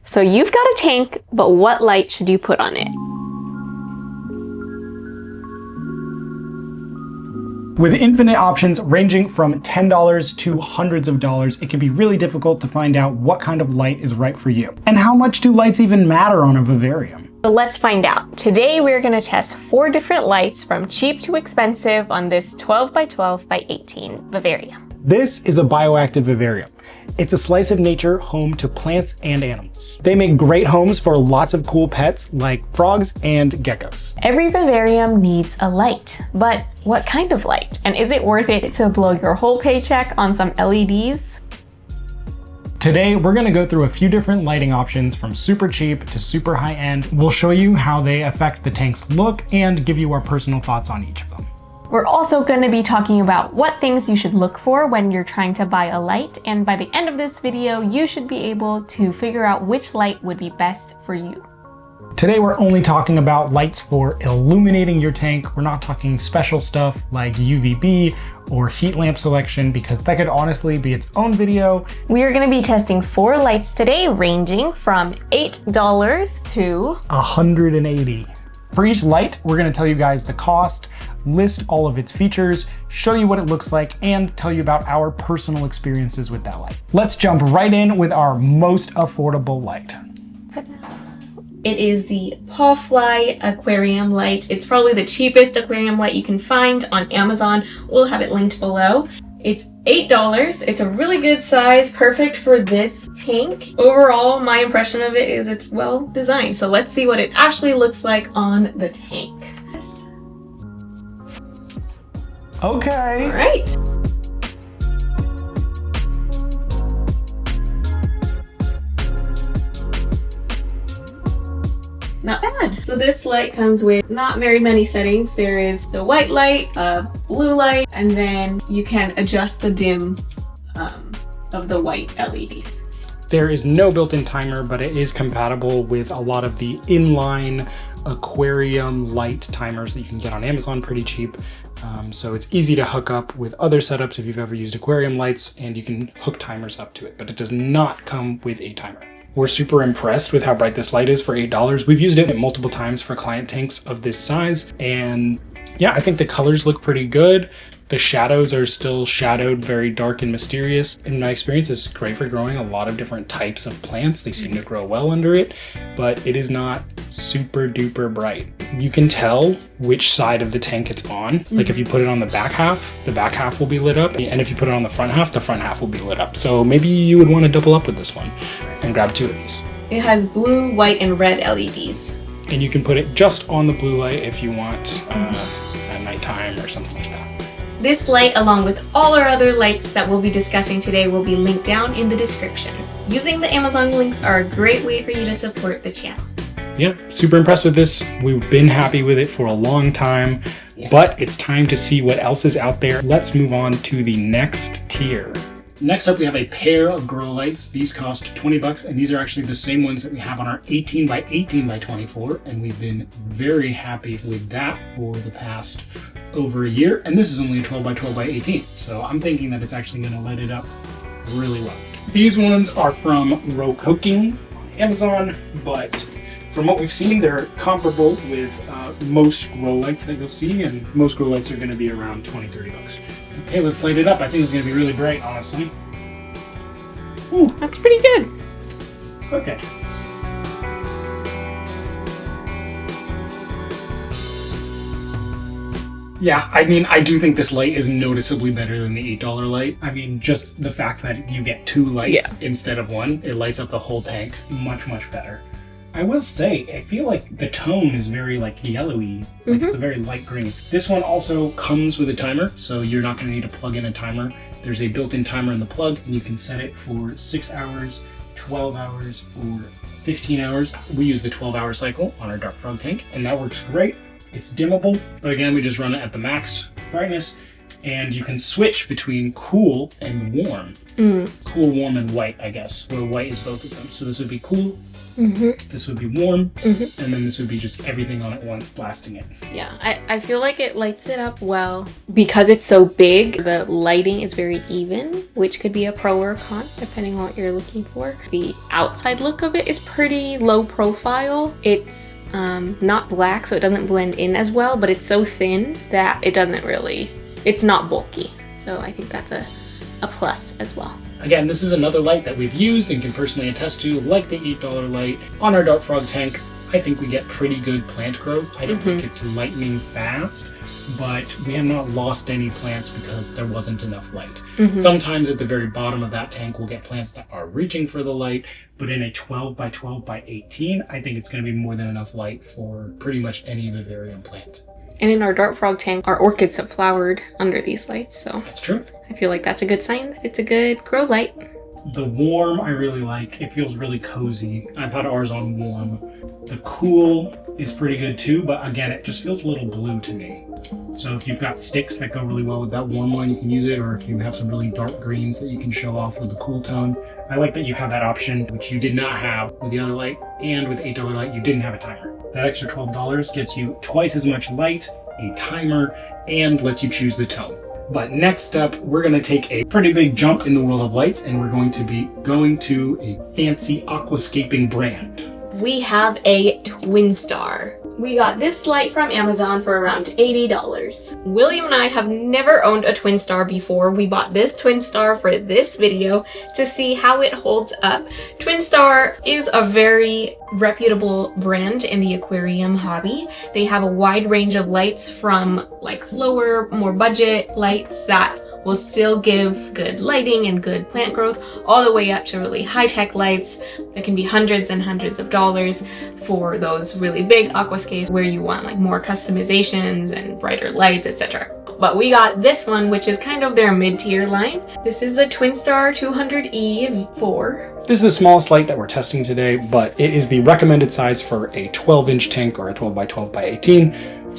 So you've got a tank, but what light should you put on it? With infinite options ranging from $10 to hundreds of dollars, it can be really difficult to find out what kind of light is right for you. And how much do lights even matter on a vivarium? So let's find out. Today we're going to test 4 different lights from cheap to expensive on this 12 by 12 by 18 vivarium. This is a bioactive vivarium. It's a slice of nature home to plants and animals. They make great homes for lots of cool pets like frogs and geckos. Every vivarium needs a light, but what kind of light? And is it worth it to blow your whole paycheck on some LEDs? Today, we're gonna go through a few different lighting options from super cheap to super high end. We'll show you how they affect the tank's look and give you our personal thoughts on each of them. We're also going to be talking about what things you should look for when you're trying to buy a light, and by the end of this video, you should be able to figure out which light would be best for you. Today we're only talking about lights for illuminating your tank. We're not talking special stuff like UVB or heat lamp selection, because that could honestly be its own video. We are going to be testing 4 lights today, ranging from $8 to $180. For each light, we're gonna tell you guys the cost, list all of its features, show you what it looks like, and tell you about our personal experiences with that light. Let's jump right in with our most affordable light. It is the Pawfly aquarium light. It's probably the cheapest aquarium light you can find on Amazon. We'll have it linked below. It's $8. It's a really good size, perfect for this tank. Overall, my impression of it is it's well designed. So let's see what it actually looks like on the tank. Okay. All right. Not bad. So this light comes with not very many settings. There is the white light, blue light, and then you can adjust the dim of the white LEDs. There is no built-in timer, but it is compatible with a lot of the inline aquarium light timers that you can get on Amazon pretty cheap. So it's easy to hook up with other setups if you've ever used aquarium lights, and you can hook timers up to it, but it does not come with a timer. We're super impressed with how bright this light is for $8. We've used it multiple times for client tanks of this size, and yeah, I think the colors look pretty good. The shadows are still shadowed, very dark and mysterious. In my experience, it's great for growing a lot of different types of plants. They seem to grow well under it, but it is not super duper bright. You can tell which side of the tank it's on. Like if you put it on the back half will be lit up. And if you put it on the front half will be lit up. So maybe you would want to double up with this one and grab 2 of these. It has blue, white, and red LEDs. And you can put it just on the blue light if you want at nighttime or something like that. This light, along with all our other lights that we'll be discussing today, will be linked down in the description. Using the Amazon links are a great way for you to support the channel. Yeah, super impressed with this. We've been happy with it for a long time, but it's time to see what else is out there. Let's move on to the next tier. Next up, we have a pair of grow lights. These cost 20 bucks, and these are actually the same ones that we have on our 18 by 18 by 24, and we've been very happy with that for the past over a year. And this is only a 12 by 12 by 18, so I'm thinking that it's actually going to light it up really well. These ones are from Row Cooking on Amazon, but from what we've seen, they're comparable with most grow lights that you'll see, and most grow lights are going to be around 20-30 bucks. Okay, let's light it up. I think it's going to be really bright, honestly. Ooh, That's pretty good. okay. Yeah, I mean, I do think this light is noticeably better than the $8 light. I mean, just the fact that you get 2 lights instead of 1, it lights up the whole tank much, much better. I will say, I feel like the tone is very like yellowy, like it's a very light green. This one also comes with a timer, so you're not going to need to plug in a timer. There's a built-in timer in the plug, and you can set it for 6 hours, 12 hours, or 15 hours. We use the 12-hour cycle on our Dark Frog tank, and that works great. It's dimmable, but again, we just run it at the max brightness, And you can switch between cool and warm. Cool, warm, and white, I guess, where white is both of them. So this would be cool, this would be warm, and then this would be just everything on at once, blasting it. Yeah, I feel like it lights it up well. Because it's so big, the lighting is very even, which could be a pro or a con, depending on what you're looking for. The outside look of it is pretty low profile. It's not black, so it doesn't blend in as well, but it's so thin that it doesn't really, it's not bulky. So I think that's a plus as well. Again, this is another light that we've used and can personally attest to, like the $8 light. On our Dart Frog tank, I think we get pretty good plant growth. I don't think it's lightning fast, but we have not lost any plants because there wasn't enough light. Sometimes at the very bottom of that tank, we'll get plants that are reaching for the light, but in a 12 by 12 by 18, I think it's going to be more than enough light for pretty much any vivarium plant. And in our Dart Frog tank, our orchids have flowered under these lights, so That's true. I feel like that's a good sign that it's a good grow light. The warm I really like. It feels really cozy. I've had ours on warm. The cool is pretty good too, but again, it just feels a little blue to me. So if you've got sticks that go really well with that warm one, you can use it, or if you have some really dark greens that you can show off with the cool tone. I like that you have that option, which you did not have with the other light, and with the $8 light, you didn't have a timer. That extra $12 gets you twice as much light, a timer, and lets you choose the tone. But next up, we're going to take a pretty big jump in the world of lights, and we're going to be going to a fancy aquascaping brand. We have a Twin Star. We got this light from Amazon for around $80. William and I have never owned a Twin Star before. We bought this Twin Star for this video to see how it holds up. Twin Star is a very reputable brand in the aquarium hobby. They have a wide range of lights from like lower, more budget lights that will still give good lighting and good plant growth, all the way up to really high-tech lights that can be hundreds and hundreds of dollars for those really big aquascapes where you want like more customizations and brighter lights, etc. But we got this one, which is kind of their mid-tier line. This is the Twin Star 200E4. This is the smallest light that we're testing today, but it is the recommended size for a 12-inch tank or a 12 by 12 by 18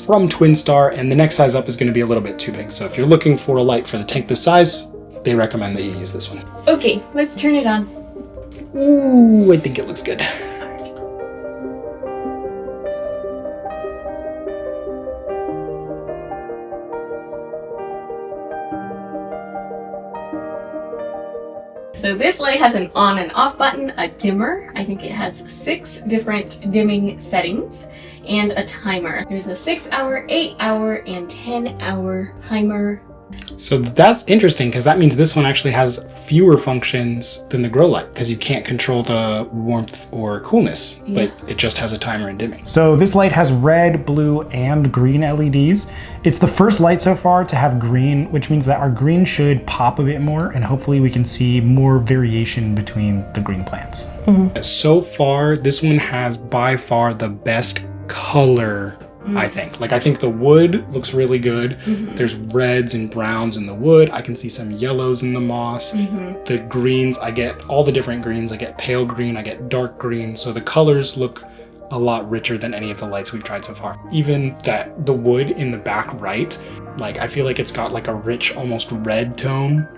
from Twin Star, and the next size up is going to be a little bit too big. So if you're looking for a light for the tank this size, they recommend that you use this one. Okay, let's turn it on. Ooh, I think it looks good. So this light has an on and off button, a dimmer. I think it has 6 different dimming settings, and a timer. There's a 6-hour, 8-hour, and 10-hour timer. So that's interesting, because that means this one actually has fewer functions than the grow light, because you can't control the warmth or coolness, but it just has a timer and dimming. So this light has red, blue, and green LEDs. It's the first light so far to have green, which means that our green should pop a bit more, and hopefully we can see more variation between the green plants. So far, this one has by far the best color, I think. Like, I think the wood looks really good. There's reds and browns in the wood. I can see some yellows in the moss. The greens, I get all the different greens. I get pale green, I get dark green. So the colors look a lot richer than any of the lights we've tried so far. Even that the wood in the back right, like, I feel like it's got like a rich, almost red tone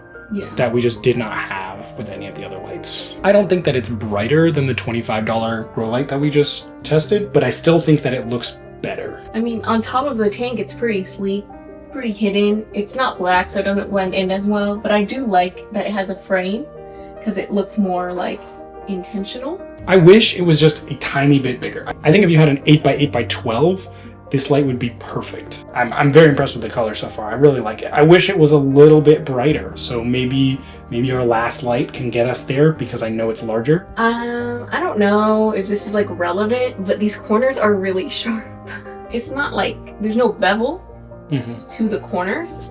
that we just did not have with any of the other lights. I don't think that it's brighter than the $25 grow light that we just tested, but I still think that it looks better. I mean, on top of the tank, it's pretty sleek, pretty hidden. It's not black, so it doesn't blend in as well, but I do like that it has a frame because it looks more like intentional. I wish it was just a tiny bit bigger. I think if you had an 8 by 8 by 12, this light would be perfect. I'm very impressed with the color so far. I really like it. I wish it was a little bit brighter, so maybe our last light can get us there, because I know it's larger. I don't know if this is like relevant, but these corners are really sharp. It's not like there's no bevel to the corners,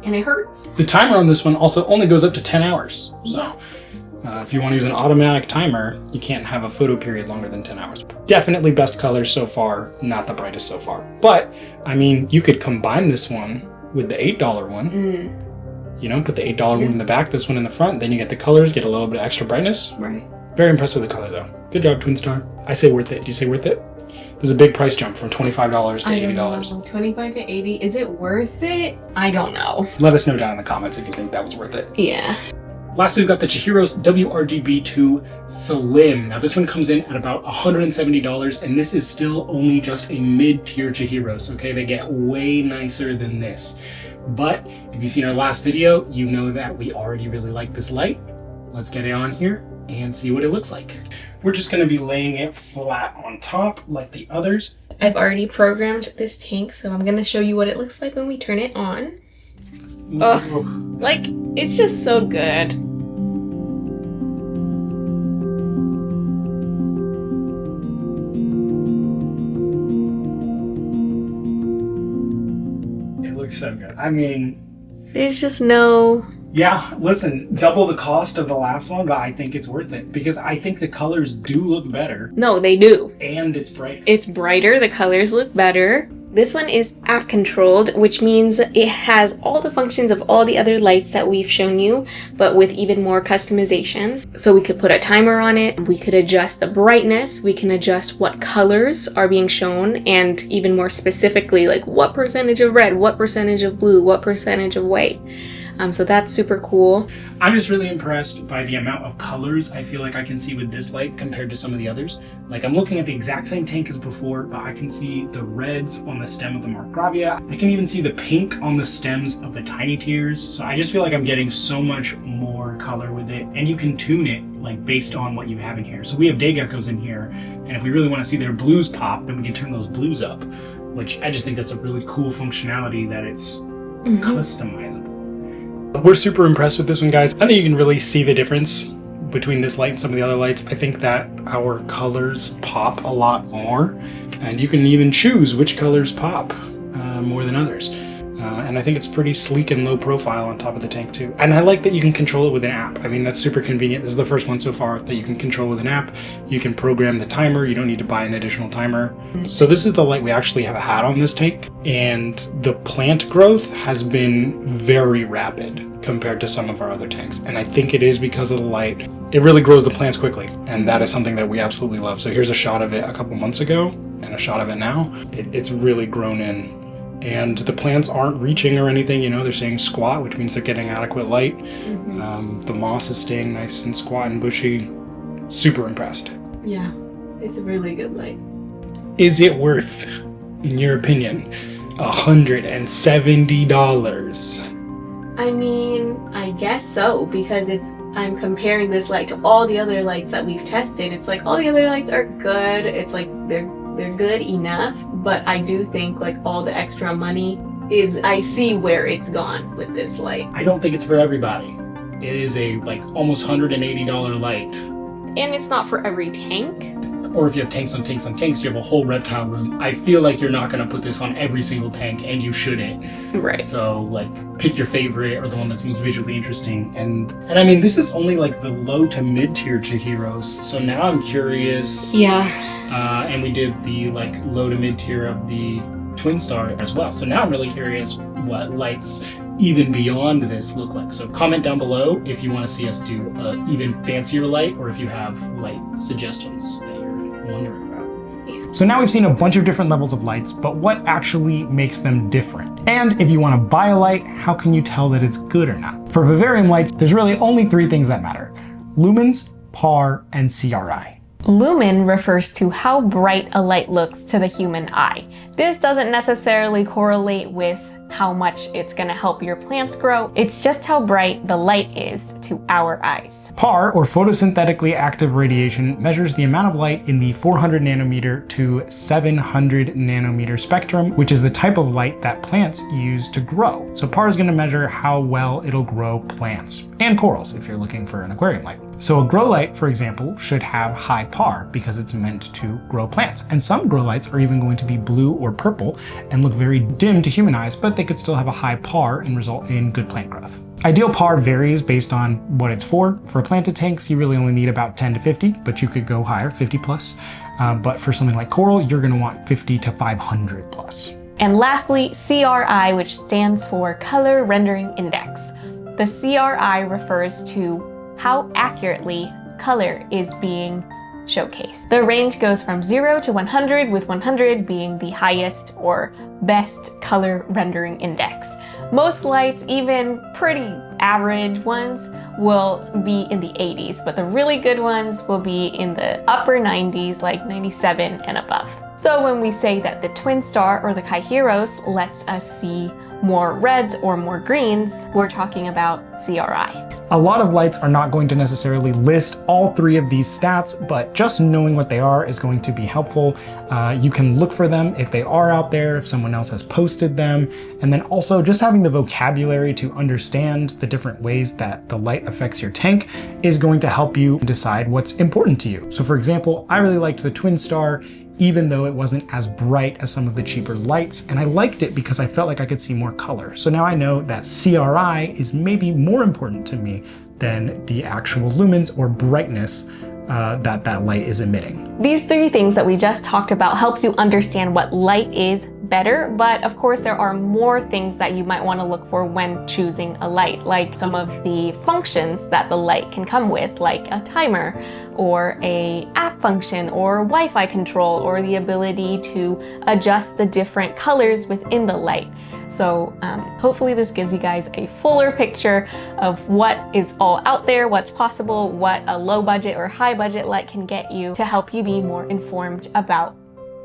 and it hurts. The timer on this one also only goes up to 10 hours. So if you want to use an automatic timer, you can't have a photo period longer than 10 hours. Definitely best colors so far, not the brightest so far. But, I mean, you could combine this one with the $8 one. You know, put the $8 one in the back, this one in the front, then you get the colors, get a little bit of extra brightness. Right. Very impressed with the color though. Good job, Twin Star. I say worth it. Do you say worth it? There's a big price jump from $25 to $80. 25 to 80. Is it worth it? I don't know. Let us know down in the comments if you think that was worth it. Yeah. Lastly, we've got the Chihiro's WRGB2 Slim. Now this one comes in at about $170, and this is still only just a mid-tier Chihiros, okay? They get way nicer than this. But if you've seen our last video, you know that we already really like this light. Let's get it on here and see what it looks like. We're just gonna be laying it flat on top like the others. I've already programmed this tank, so I'm gonna show you what it looks like when we turn it on. Oh, like, it's just so good. It looks so good. I mean, there's just no... Yeah, listen, double the cost of the last one, but I think it's worth it because I think the colors do look better. No, they do. And it's brighter. It's brighter, the colors look better. This one is app controlled, which means it has all the functions of all the other lights that we've shown you, but with even more customizations. So we could put a timer on it, we could adjust the brightness, we can adjust what colors are being shown, and even more specifically, like what percentage of red, what percentage of blue, what percentage of white. So that's super cool. I'm just really impressed by the amount of colors I feel like I can see with this light compared to some of the others. Like I'm looking at the exact same tank as before, but I can see the reds on the stem of the Margravia. I can even see the pink on the stems of the tiny tears. So I just feel like I'm getting so much more color with it, and you can tune it like based on what you have in here. So we have day geckos in here, and if we really want to see their blues pop, then we can turn those blues up, which I just think that's a really cool functionality that it's customizable. We're super impressed with this one, guys. I think you can really see the difference between this light and some of the other lights. I think that our colors pop a lot more, and you can even choose which colors pop more than others. And I think it's pretty sleek and low profile on top of the tank too. And I like that you can control it with an app. I mean, that's super convenient. This is the first one so far that you can control with an app. You can program the timer. You don't need to buy an additional timer. So this is the light we actually have had on this tank, and the plant growth has been very rapid compared to some of our other tanks. And I think it is because of the light. It really grows the plants quickly, and that is something that we absolutely love. So here's a shot of it a couple months ago and a shot of it now. It's really grown in. And the plants aren't reaching or anything, you know, they're staying squat, which means they're getting adequate light. The moss is staying nice and squat and bushy. Super impressed. Yeah, it's a really good light. Is it worth, in your opinion, $170? I mean, I guess so, because if I'm comparing this light to all the other lights that we've tested, it's like all the other lights are good. It's like they're good enough, but I do think like all the extra money is, I see where it's gone with this light. I don't think it's for everybody. It is a like almost $180 light. And it's not for every tank. Or if you have tanks on tanks on tanks, you have a whole reptile room. I feel like you're not gonna put this on every single tank, and you shouldn't. Right. So like pick your favorite or the one that's most visually interesting. And I mean, this is only like the low to mid tier Chihiros. So now I'm curious. Yeah. And we did the like low to mid tier of the Twin Star as well. So now I'm really curious what lights even beyond this look like. So comment down below if you want to see us do an even fancier light, or if you have light suggestions that you're wondering about. Yeah. So now we've seen a bunch of different levels of lights, but what actually makes them different? And if you want to buy a light, how can you tell that it's good or not? For Vivarium lights, there's really only three things that matter: lumens, PAR, and CRI. Lumen refers to how bright a light looks to the human eye. This doesn't necessarily correlate with how much it's going to help your plants grow. It's just how bright the light is to our eyes. PAR, or photosynthetically active radiation, measures the amount of light in the 400 nanometer to 700 nanometer spectrum, which is the type of light that plants use to grow. So PAR is going to measure how well it'll grow plants and corals if you're looking for an aquarium light. So a grow light, for example, should have high PAR because it's meant to grow plants. And some grow lights are even going to be blue or purple and look very dim to human eyes, but they could still have a high PAR and result in good plant growth. Ideal PAR varies based on what it's for. For planted tanks, you really only need about 10 to 50, but you could go higher, 50 plus. But for something like coral, you're going to want 50 to 500 plus. And lastly, CRI, which stands for Color Rendering Index. The CRI refers to how accurately color is being showcase. The range goes from 0 to 100, with 100 being the highest or best color rendering index. Most lights, even pretty average ones, will be in the 80s, but the really good ones will be in the upper 90s, like 97 and above. So when we say that the twin star or the Kairos lets us see more reds or more greens, we're talking about CRI. A lot of lights are not going to necessarily list all three of these stats, but just knowing what they are is going to be helpful. You can look for them if they are out there, if someone else has posted them, and then also just having the vocabulary to understand the different ways that the light affects your tank is going to help you decide what's important to you. So for example, I really liked the twin star, even though it wasn't as bright as some of the cheaper lights, and I liked it because I felt like I could see more color. So now I know that CRI is maybe more important to me than the actual lumens or brightness that light is emitting. These three things that we just talked about helps you understand what light is better, but of course there are more things that you might want to look for when choosing a light, like some of the functions that the light can come with, like a timer or a app function or Wi-Fi control, or the ability to adjust the different colors within the light. So hopefully this gives you guys a fuller picture of what is all out there, what's possible, what a low budget or high budget light can get you to help you be more informed about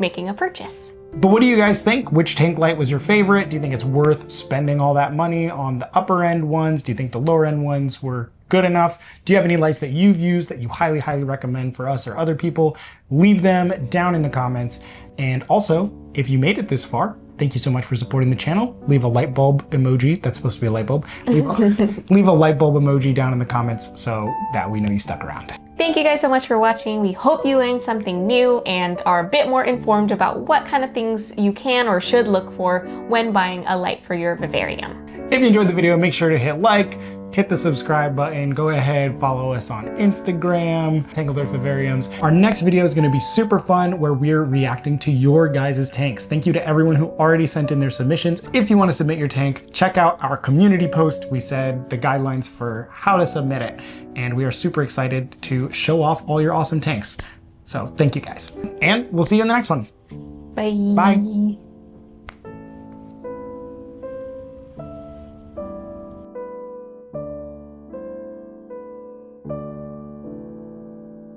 making a purchase. But what do you guys think? Which tank light was your favorite? Do you think it's worth spending all that money on the upper end ones? Do you think the lower end ones were good enough? Do you have any lights that you've used that you highly, highly recommend for us or other people? Leave them down in the comments. And also, if you made it this far, thank you so much for supporting the channel. Leave a light bulb emoji. That's supposed to be a light bulb. Leave a light bulb emoji down in the comments so that we know you stuck around. Thank you guys so much for watching. We hope you learned something new and are a bit more informed about what kind of things you can or should look for when buying a light for your vivarium. If you enjoyed the video, make sure to hit like, hit the subscribe button, go ahead, follow us on Instagram, Tangled Earth Vivariums. Our next video is gonna be super fun where we're reacting to your guys' tanks. Thank you to everyone who already sent in their submissions. If you wanna submit your tank, check out our community post. We said the guidelines for how to submit it. And we are super excited to show off all your awesome tanks. So thank you guys. And we'll see you in the next one. Bye. Bye.